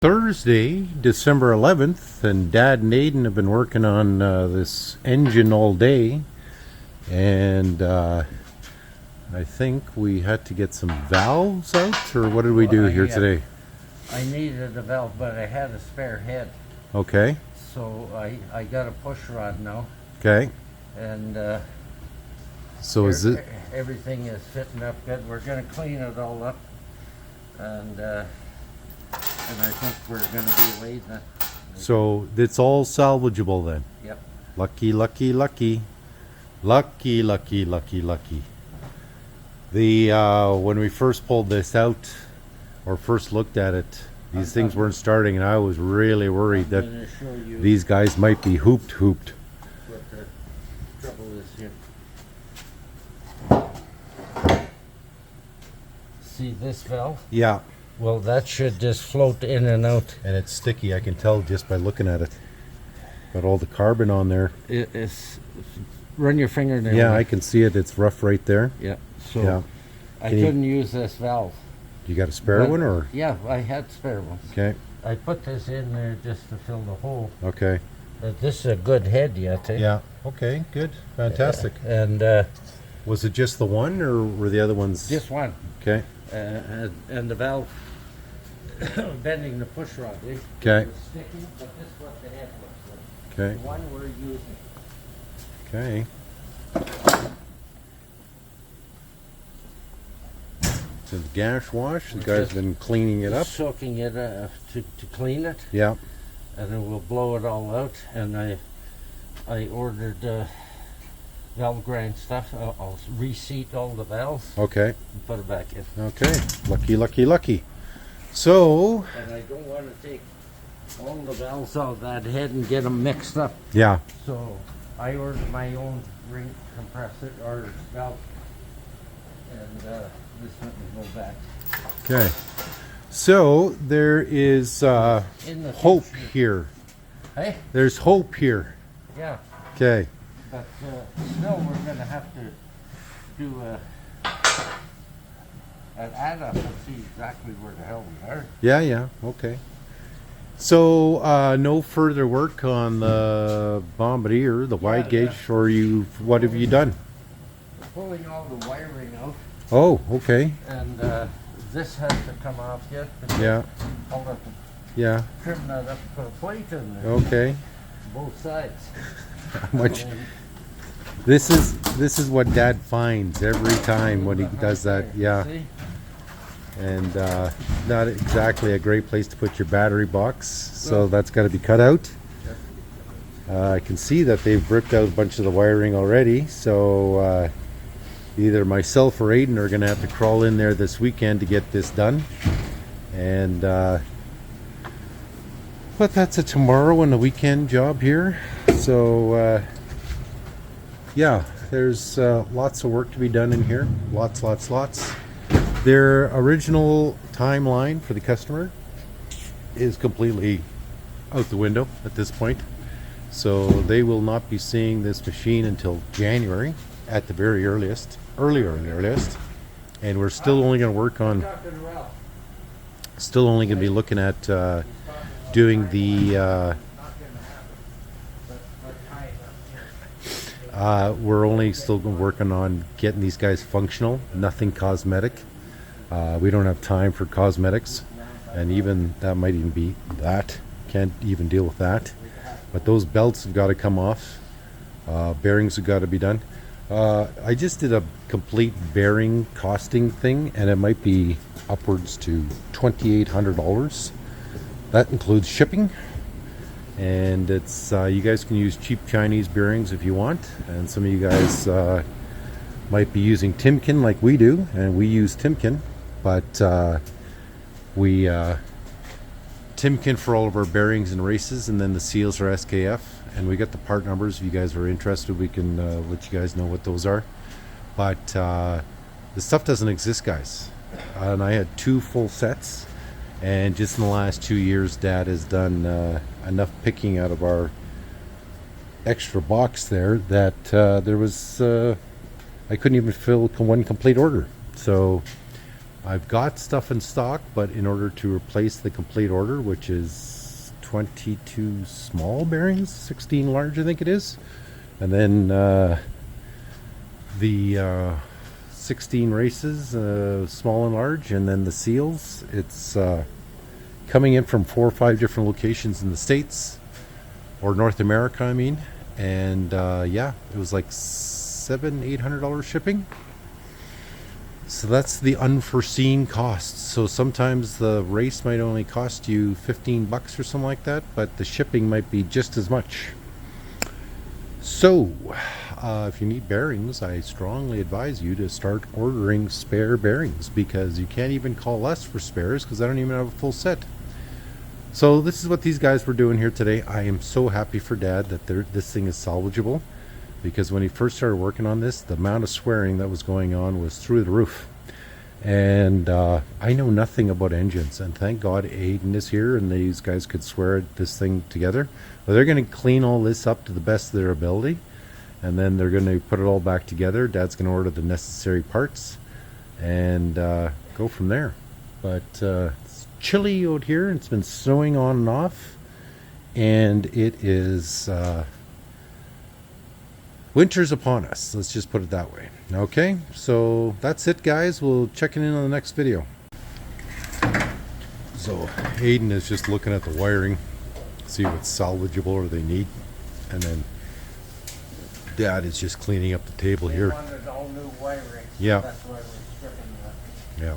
Thursday, December 11th, and Dad and Aidan have been working on this engine all day, and I think we had to get some valves out, or what did we do here today? I needed a valve, but I had a spare head. Okay. So I got a push rod now. Okay. And so is it? Everything is fitting up good. We're going to clean it all up, and I think we're going to be lading it. So it's all salvageable then? Yep. Lucky, lucky, lucky. Lucky, lucky, lucky, lucky. When we first pulled this out, or first looked at it, these things weren't starting, and I was really worried that these guys might be hooped. What the trouble is here. See this valve? Yeah. Well, that should just float in and out. And it's sticky, I can tell just by looking at it. Got all the carbon on there. Run your finger there. Yeah, I can see it. It's rough right there. Yeah. So yeah. I couldn't use this valve. You got a spare one, or? Yeah, I had spare ones. Okay. I put this in there just to fill the hole. Okay. But this is a good head yet. Eh? Yeah. Okay. Good. Fantastic. And was it just the one, or were the other ones? Just one. Okay. And the valve bending the push rod. Okay. It was sticking, but this is what the head looks like. Okay. The one we're using. Okay. It's a gas wash. The guy's been cleaning it up. Soaking it to clean it. Yeah. And then we'll blow it all out. And I ordered valve grind stuff. I'll reseat all the valves. Okay. And put it back in. Okay. Lucky, lucky, lucky. So. And I don't want to take all the valves out of that head and get them mixed up. Yeah. So I ordered my own ring compressor or valve. And this one will go back. Okay. So there is hope here. Hey? There's hope here. Yeah. Okay. But still, we're going to have to do an add-up and see exactly where the hell we are. Yeah, yeah. Okay. So no further work on the Bombardier, the wide gauge, or what have you done? Pulling all the wiring out. Oh, okay. And this has to come off yet. Yeah. I'll have to trim that up, put a plate in there. Okay. Both sides. How much? This is what Dad finds every time when he does that. Yeah. See? And not exactly a great place to put your battery box, so that's got to be cut out. I can see that they've ripped out a bunch of the wiring already, so either myself or Aidan are going to have to crawl in there this weekend to get this done. And but that's a tomorrow and a weekend job here. So yeah, there's lots of work to be done in here. Lots. Their original timeline for the customer is completely out the window at this point. So they will not be seeing this machine until January at the very earliest, and we're still only going to work on, still only going to be looking at doing the we're only still working on getting these guys functional, nothing cosmetic. We don't have time for cosmetics, and even that might even be that, can't even deal with that. But those belts have got to come off, bearings have got to be done. I just did a complete bearing costing thing, and it might be upwards to $2,800. That includes shipping, and it's you guys can use cheap Chinese bearings if you want, and some of you guys might be using Timken like we do, and we use Timken, but we Timken for all of our bearings and races, and then the seals are SKF. And we got the part numbers. If you guys are interested, we can let you guys know what those are. But the stuff doesn't exist, guys. And I had 2 full sets, and just in the last 2 years, Dad has done enough picking out of our extra box there that there was I couldn't even fill one complete order. So I've got stuff in stock, but in order to replace the complete order, which is 22 small bearings, 16 large, I think it is, and then the 16 races, small and large, and then the seals. It's coming in from 4 or 5 different locations in the States, or North America, I mean. And yeah, it was like $700-800 shipping. So that's the unforeseen costs. So sometimes the race might only cost you $15 or something like that, but the shipping might be just as much. So if you need bearings, I strongly advise you to start ordering spare bearings, because you can't even call us for spares because I don't even have a full set. So this is what these guys were doing here today. I am so happy for Dad that this thing is salvageable, because when he first started working on this, the amount of swearing that was going on was through the roof. And I know nothing about engines, and thank God Aidan is here and these guys could swear this thing together. But they're going to clean all this up to the best of their ability, and then they're going to put it all back together. Dad's going to order the necessary parts and go from there. But it's chilly out here, and it's been snowing on and off, and it is winter's upon us. Let's just put it that way. Okay, so that's it, guys. We'll check in on the next video. So Aidan is just looking at the wiring, see what's salvageable or they need, and then Dad is just cleaning up the table They here. wanted all new wiring. Yeah. That's why we're stripping that. Yeah.